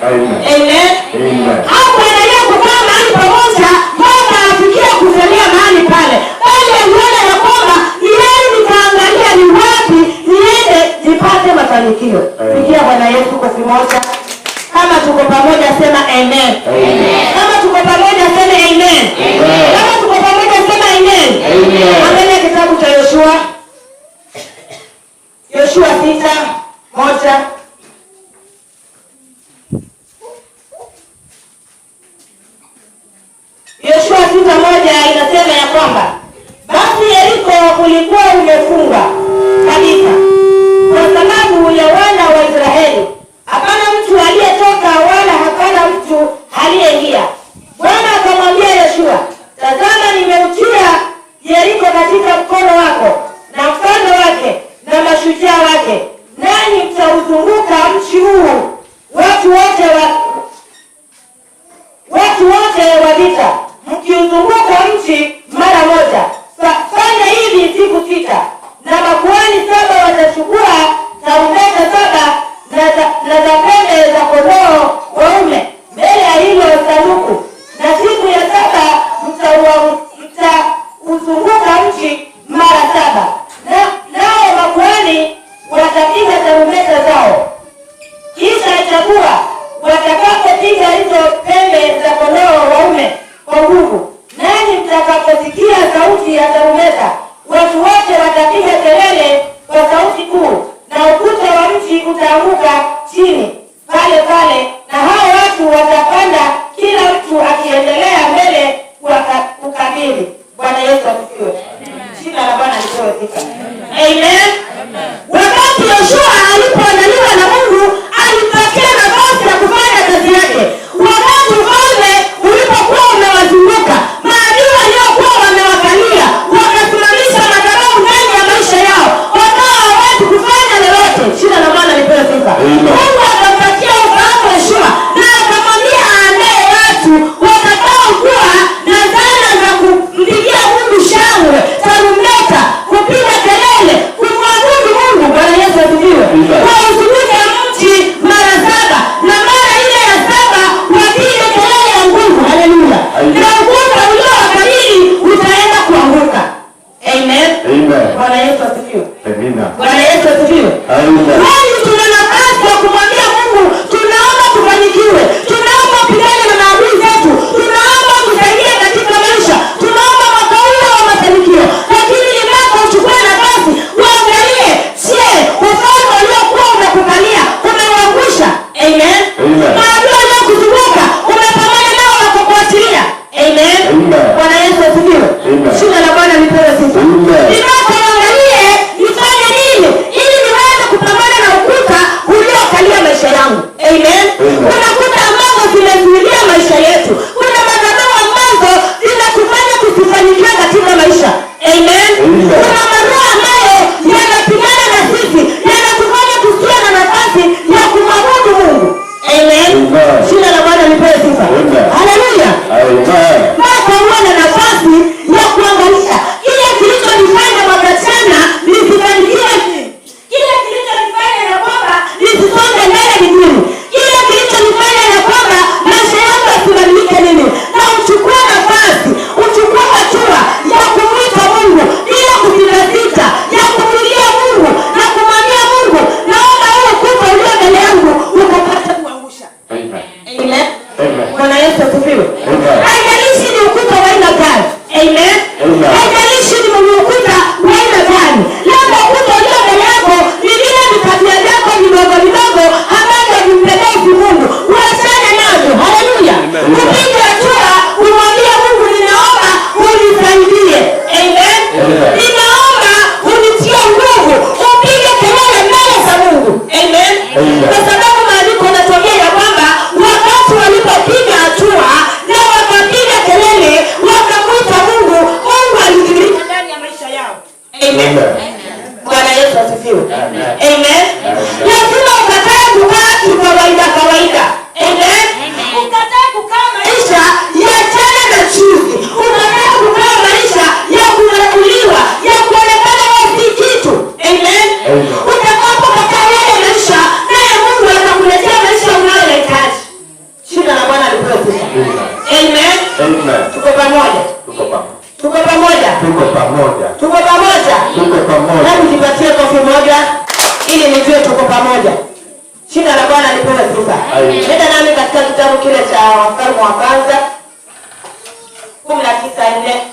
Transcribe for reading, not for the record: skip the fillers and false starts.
Amen. Hapo endelea kukaa mahali pamoja mpaka afikie kusalia mahali pale. Bali aliona ya kwamba yeye nikaangalia ni wapi niende nipate mafanikio. Pigia Bwana Yesu kwa kimoja. Kama tuko pamoja sema amen. Kama tuko pamoja sema amen. Kama tuko pamoja sema amen. Angalia kitabu cha Yoshua 6:1. Yoshua 6:1 inasema ya kwamba basi Yeriko ulikuwa umefungwa kabisa kwa sababu ya wana wa Israeli. Hapana mtu aliyetoka wala hapana mtu aliyeingia. Bwana akamwambia Yoshua, tazama nimeutia Yeriko katika mkono wako na mfalme wake na mashujaa wake, nanyi mtauzunguka mji huu watu wote wa vita, mkiuzunguka mji mara moja. Fanya hivi siku 6, na makuhani 7 watachukua tarumbeta 7 na za pembe za kondoo waume mbele ya hilo sanduku, na siku ya 7 mtauzunguka mji mara 7. Nao makuhani watapiga tarumbeta zao. Kisha itakuwa watakapopiga hizo pembe za kondoo waume kwa nguvu, nanyi mtakaposikia sauti ya tarumbeta, watu wote watapiga kelele kwa sauti kuu, na ukuta wa mji utaanguka chini pale pale, na hao watu watapanda, kila mtu akiendelea mbele kukabili. Bwana Yesu asifiwe. Jina la Bwana lipewe sifa. Amen. Wakati Yoshua alipoandaliwa na Mungu, alipatia nafasi ya kufanya kazi yake. Wakati ufalme ulipokuwa umewazunguka, maadui waliokuwa wamewakalia wakasimamisha madhabahu ndani ya maisha yao, wakawa hawezi kufanya lolote. Jina la Bwana lipewe sifa. Mungu akampatia ufahamu Yoshua na akamwambia aandae watu watakaokuwa na zana za kumpigia Mungu shangwe, tarumbeta, kupiga kelele, kumwabudu Mungu. Bwana Yesu asifiwe. Wauzunguke mji mara 7, na mara ile ya 7 wapige kelele ya nguvu. Haleluya. Na ukuta uliowakabili utaenda kuanguka. Amen. Bwana Yesu asifiwe. Bwana Yesu asifiwe. Kwani tuna nafasi ya kumwambia Mungu, tunaomba tufanikiwe, tunaomba pigane na maadui zetu, tunaomba tusaidie katika maisha, tunaomba mwaka ule wa mafanikio. Lakini ni mpaka uchukue nafasi uangalie, je, ufalme uliokuwa umekukalia umeuangusha? Amen. Maadui waliokuzunguka umepambana nao na kukuachilia? Amen. Bwana Yesu asifiwe. Jina la Bwana lipewe sifa. Ni mpaka uangalie nifanye nini ili niweze kupambana na ukuta uliokalia maisha yangu. Amen. Kuna kuta ambazo zimezuilia maisha yetu. Kuna madhabahu ambazo zinatufanya tusifanikiwe katika maisha. Amen. Kuna maroho ambayo yanapigana na sisi, yanatufanya tusiwe na nafasi ya kumwabudu Mungu. Amen. Jina la Bwana lipewe sifa. Haleluya. Mpaka uwe na nafasi ya kuangalia kile kilichonifanya mwaka jana nisifanikiwe, kile kilichonifanya na kwamba nisisonge mbele ni nini, kile kilichonifanya na kwamba maisha yangu yasibadilike nini, na uchukue nafasi, uchukue hatua ya kumwita Mungu bila kusitasita, ya kumlilia Mungu na kumwambia Mungu, naomba huo ukuta ulio mbele yangu ukapate kuangusha. Amen. Bwana Yesu asifiwe. nami katika kitabu kile cha Wafalme wa Kwanza 19:4.